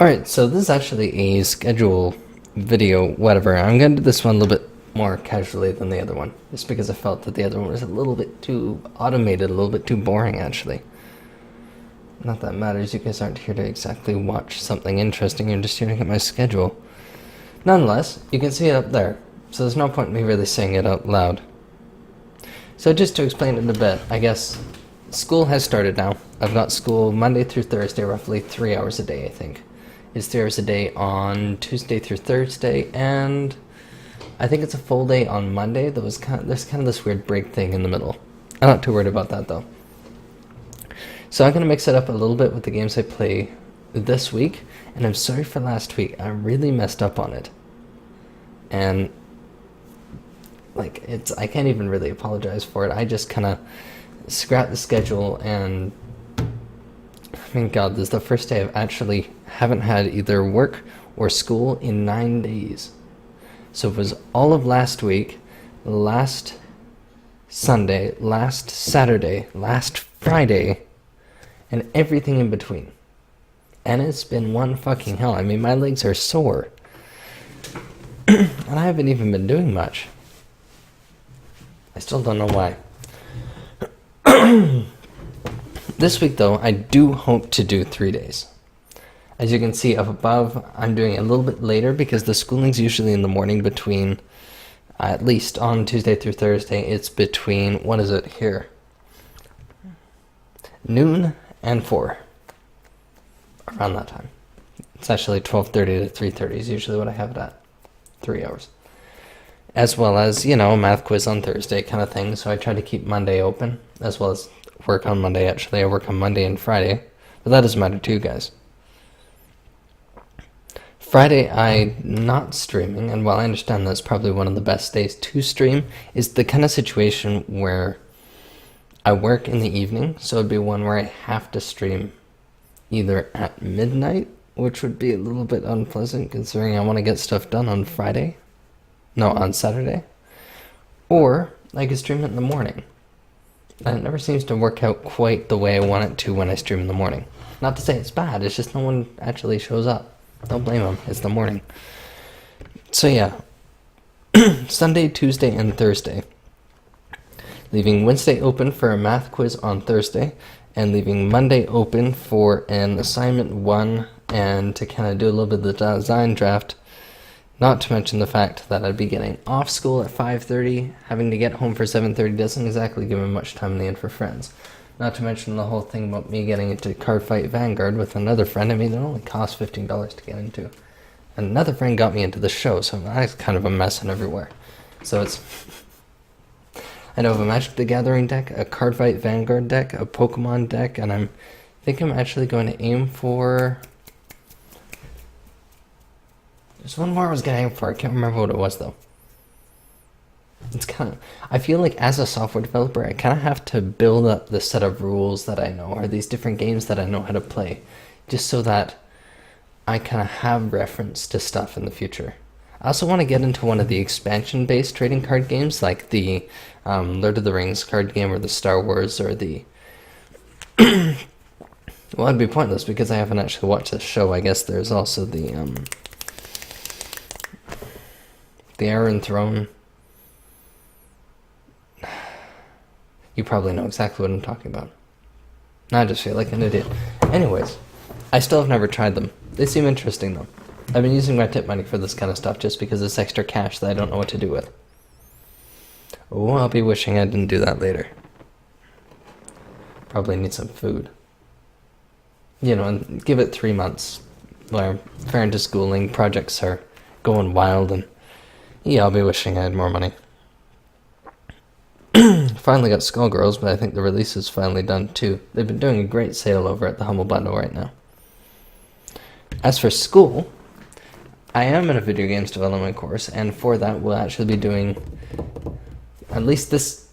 Alright, so this is actually a schedule video, whatever. I'm going to do this one a little bit more casually than the other one, just because I felt that the other one was a little bit too automated, a little bit too boring, actually. Not that it matters, you guys aren't here to exactly watch something interesting, you're just here to get my schedule. Nonetheless, you can see it up there, so there's no point in me really saying it out loud. So just to explain it a bit, I guess school has started now. I've got school Monday through Thursday, roughly 3 hours a day, I think. It's 3 hours a day on Tuesday through Thursday, and I think it's a full day on Monday. There's kind of this weird break thing in the middle. I'm not too worried about that, though. So I'm going to mix it up a little bit with the games I play this week, and I'm sorry for last week. I really messed up on it. And, I can't even really apologize for it. I just kind of scrapped the schedule, and I mean, God, this is the first day I've actually haven't had either work or school in 9 days. So it was all of last week, last Sunday, last Saturday, last Friday, and everything in between. And it's been one fucking hell. I mean, my legs are sore. And I haven't even been doing much. I still don't know why. This week, though, I do hope to do 3 days. As you can see up above, I'm doing it a little bit later because the schooling's usually in the morning between, at least on Tuesday through Thursday, it's between, what is it here? Noon and 4. Around that time. It's actually 12:30 to 3:30 is usually what I have it at. 3 hours. As well as, math quiz on Thursday kind of thing, so I try to keep Monday open, as well as work on Monday, actually. I work on Monday and Friday, but that doesn't matter to you guys. Friday, I'm not streaming, and while I understand that's probably one of the best days to stream, is the kind of situation where I work in the evening, so it'd be one where I have to stream either at midnight, which would be a little bit unpleasant considering I want to get stuff done on Friday. No, on Saturday. Or I could stream it in the morning. And it never seems to work out quite the way I want it to when I stream in the morning. Not to say it's bad, it's just no one actually shows up. Don't blame them, it's the morning. So yeah, Sunday, Tuesday, and Thursday. Leaving Wednesday open for a math quiz on Thursday, and leaving Monday open for an assignment 1 and to kind of do a little bit of the design draft. Not to mention the fact that I'd be getting off school at 5:30, having to get home for 7:30 doesn't exactly give me much time in the end for friends. Not to mention the whole thing about me getting into Cardfight Vanguard with another friend. I mean, it only costs $15 to get into. And another friend got me into the show, so that's kind of a mess and everywhere. So it's... I know of a Magic the Gathering deck, a Cardfight Vanguard deck, a Pokemon deck, and I think I'm actually going to aim for... There's one more I was going to aim for. I can't remember what it was, though. It's kind of... I feel like as a software developer, I kind of have to build up the set of rules that I know, or these different games that I know how to play, just so that I kind of have reference to stuff in the future. I also want to get into one of the expansion-based trading card games, like the Lord of the Rings card game, or the Star Wars, or the... Well, it'd be pointless because I haven't actually watched this show. I guess there's also the Iron Throne. You probably know exactly what I'm talking about. I just feel like an idiot. Anyways, I still have never tried them. They seem interesting, though. I've been using my tip money for this kind of stuff just because it's extra cash that I don't know what to do with. Oh, I'll be wishing I didn't do that later. Probably need some food. And give it 3 months. Where fair into schooling, projects are going wild, and yeah, I'll be wishing I had more money. Finally got Skullgirls, but I think the release is finally done too. They've been doing a great sale over at the Humble Bundle right now. As for school, I am in a video games development course, and for that we'll actually be doing, at least this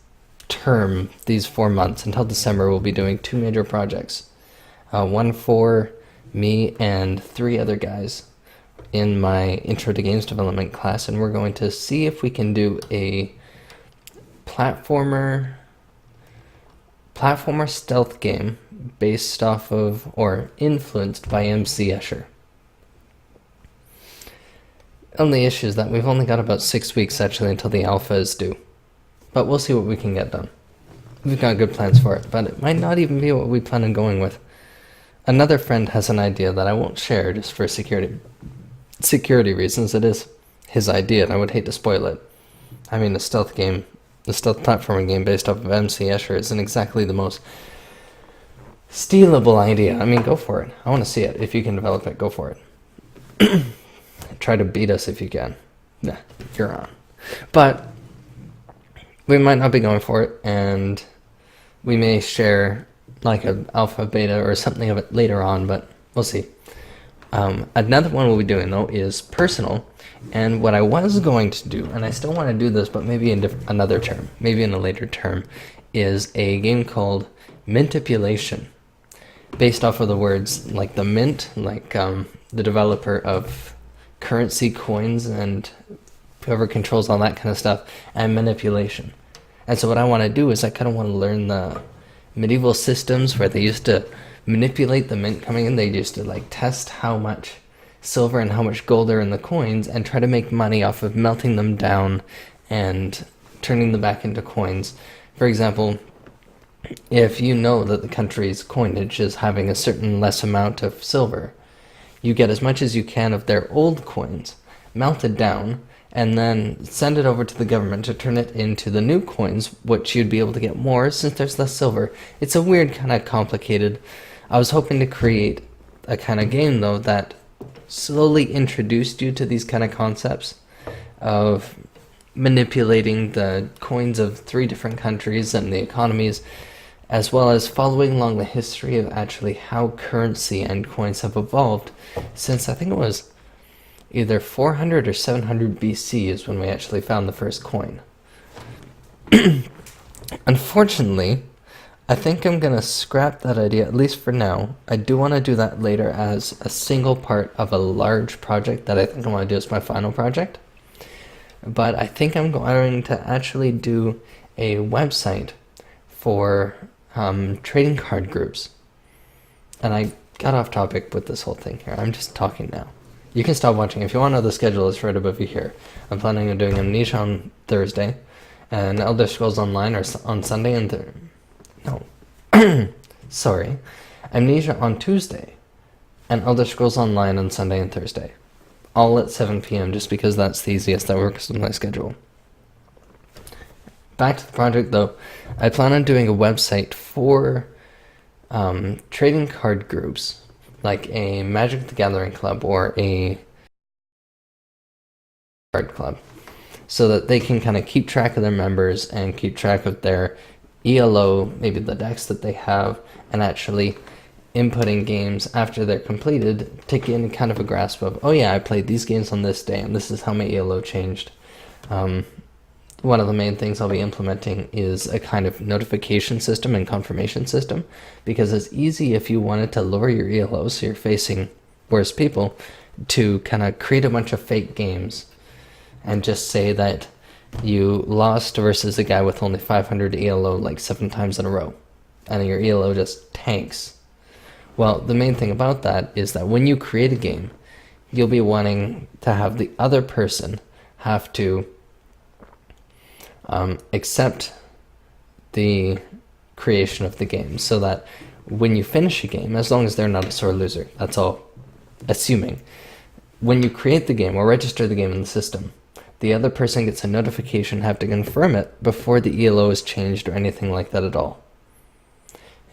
term, these 4 months, until December, we'll be doing 2 major projects. One for me and 3 other guys in my Intro to Games Development class, and we're going to see if we can do a platformer stealth game based off of, or influenced by MC Escher. Only issue is that we've only got about 6 weeks actually until the alpha is due. But we'll see what we can get done. We've got good plans for it, but it might not even be what we plan on going with. Another friend has an idea that I won't share just for security reasons. It is his idea, and I would hate to spoil it. I mean, a stealth platforming game based off of MC Escher isn't exactly the most stealable idea. I mean, go for it. I want to see it. If you can develop it, go for it. Try to beat us if you can. Nah, you're on. But we might not be going for it, and we may share like an alpha, beta, or something of it later on, but we'll see. Another one we'll be doing, though, is personal. And what I was going to do, and I still want to do this, but maybe in another term, maybe in a later term, is a game called Mintipulation, based off of the words like the mint, like the developer of currency, coins, and whoever controls all that kind of stuff, and manipulation. And so what I want to do is I kind of want to learn the medieval systems where they used to manipulate the mint coming in. They used to like test how much silver and how much gold are in the coins and try to make money off of melting them down and turning them back into coins. For example, if you know that the country's coinage is having a certain less amount of silver, you get as much as you can of their old coins melted down and then send it over to the government to turn it into the new coins, which you'd be able to get more since there's less silver. It's a weird kind of complicated. I was hoping to create a kind of game, though, that slowly introduced you to these kind of concepts of manipulating the coins of 3 different countries and the economies, as well as following along the history of actually how currency and coins have evolved since I think it was either 400 or 700 BC is when we actually found the first coin. Unfortunately, I think I'm going to scrap that idea, at least for now. I do want to do that later as a single part of a large project that I think I want to do as my final project. But I think I'm going to actually do a website for trading card groups. And I got off topic with this whole thing here. I'm just talking now. You can stop watching. If you want to know the schedule, it's right above you here. I'm planning on doing Amnesia on Thursday and Elder Scrolls Online on Sunday and sorry. Amnesia on Tuesday and Elder Scrolls Online on Sunday and Thursday. All at 7 p.m. just because that's the easiest. That works with my schedule. Back to the project, though. I plan on doing a website for trading card groups, like a Magic the Gathering club or a card club, so that they can kind of keep track of their members and keep track of their ELO, maybe the decks that they have, and actually inputting games after they're completed to get kind of a grasp of, oh yeah, I played these games on this day and this is how my ELO changed. One of the main things I'll be implementing is a kind of notification system and confirmation system, because it's easy if you wanted to lower your ELO so you're facing worse people to kind of create a bunch of fake games and just say that you lost versus a guy with only 500 ELO like 7 times in a row and your ELO just tanks. Well, the main thing about that is that when you create a game, you'll be wanting to have the other person have to accept the creation of the game, so that when you finish a game, as long as they're not a sore loser, that's all assuming, when you create the game or register the game in the system, the other person gets a notification, have to confirm it before the ELO is changed or anything like that at all.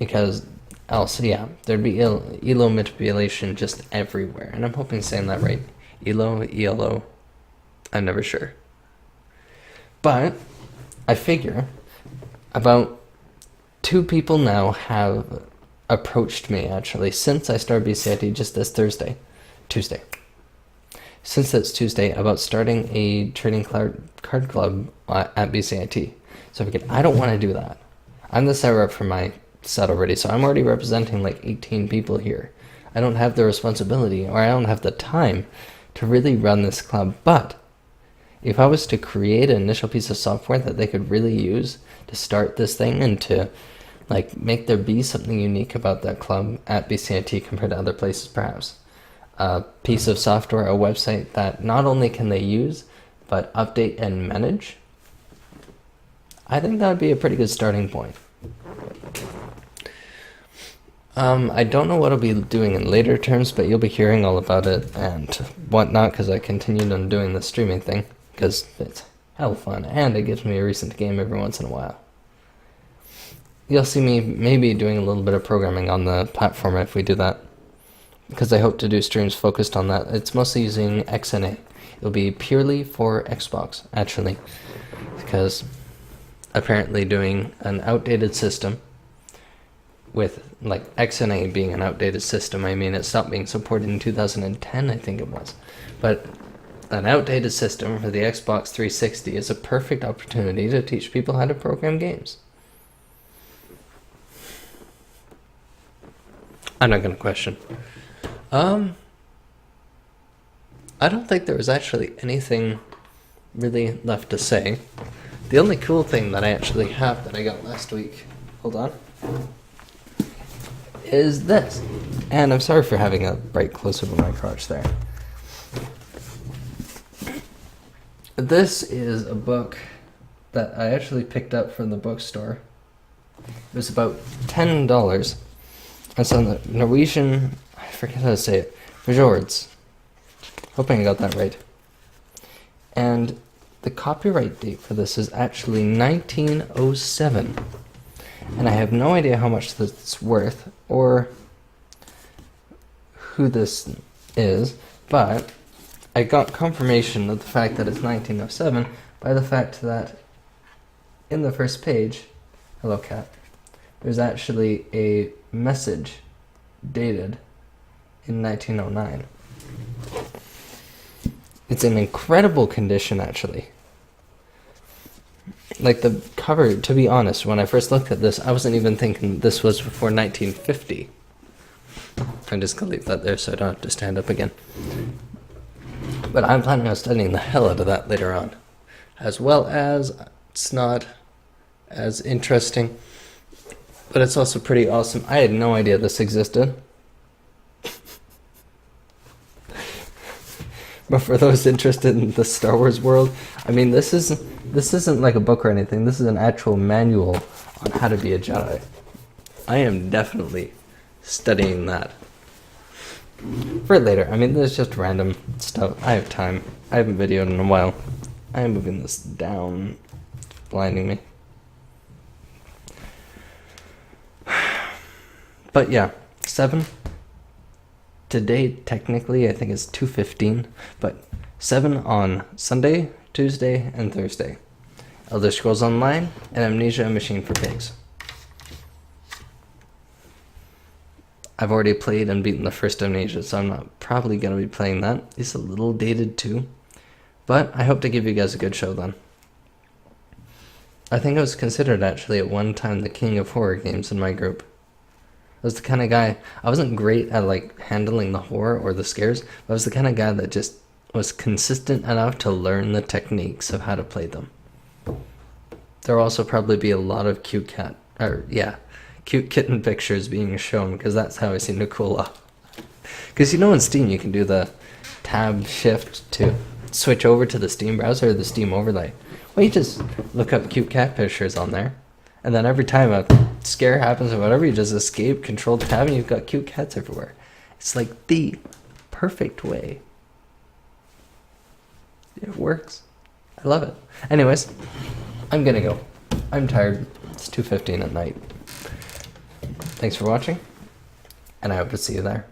Because else, yeah, there'd be ELO manipulation just everywhere. And I'm hoping saying that right. ELO, I'm never sure. But I figure about 2 people now have approached me, actually, since I started BCIT just this Tuesday. Since that's Tuesday, about starting a trading card club at BCIT. So I figured, I don't want to do that. I'm the setter up for my set already, so I'm already representing like 18 people here. I don't have the responsibility, or I don't have the time to really run this club. But if I was to create an initial piece of software that they could really use to start this thing and to like make there be something unique about that club at BCIT compared to other places perhaps, a piece of software, a website that not only can they use, but update and manage, I think that would be a pretty good starting point. I don't know what I'll be doing in later terms, but you'll be hearing all about it and whatnot, because I continued on doing the streaming thing, because it's hell fun, and it gives me a recent game every once in a while. You'll see me maybe doing a little bit of programming on the platform if we do that, because I hope to do streams focused on that. It's mostly using XNA. It'll be purely for Xbox, actually, because apparently doing an outdated system with like XNA being an outdated system, I mean it stopped being supported in 2010, I think it was. But an outdated system for the Xbox 360 is a perfect opportunity to teach people how to program games. I'm not going to question. I don't think there was actually anything really left to say. The only cool thing that I actually have that I got last week, hold on, is this. And I'm sorry for having a bright close-up of my crotch there. This is a book that I actually picked up from the bookstore. It was about $10. It's on the Norwegian, I forget how to say it, Fjords. Hoping I got that right. And the copyright date for this is actually 1907. And I have no idea how much this is worth or who this is, but I got confirmation of the fact that it's 1907 by the fact that in the first page, hello cat, there's actually a message dated in 1909. It's in incredible condition, actually. Like the cover, to be honest, when I first looked at this, I wasn't even thinking this was before 1950. I'm just gonna leave that there so I don't have to stand up again. But I'm planning on studying the hell out of that later on. As well as, it's not as interesting, but it's also pretty awesome. I had no idea this existed. But for those interested in the Star Wars world, I mean, this isn't like a book or anything. This is an actual manual on how to be a Jedi. I am definitely studying that. For later. I mean, there's just random stuff. I have time. I haven't videoed in a while. I am moving this down. It's blinding me. But yeah, 7. Today, technically, I think it's 2:15, but 7 on Sunday, Tuesday, and Thursday. Elder Scrolls Online and Amnesia: A Machine for Pigs. I've already played and beaten the first Amnesia, so I'm not probably going to be playing that. It's a little dated too, but I hope to give you guys a good show then. I think I was considered actually at one time the king of horror games in my group. I was the kind of guy, I wasn't great at like handling the horror or the scares, but I was the kind of guy that just was consistent enough to learn the techniques of how to play them. There'll also probably be a lot of cute kitten pictures being shown, because that's how I seem to cool off. Because you know in Steam you can do the tab shift to switch over to the Steam browser or the Steam overlay. Well, you just look up cute cat pictures on there, and then every time a scare happens or whatever, you just escape, control tab, and you've got cute cats everywhere. It's like the perfect way. It works. I love it. Anyways, I'm gonna go. I'm tired. It's 2:15 at night. Thanks for watching, and I hope to see you there.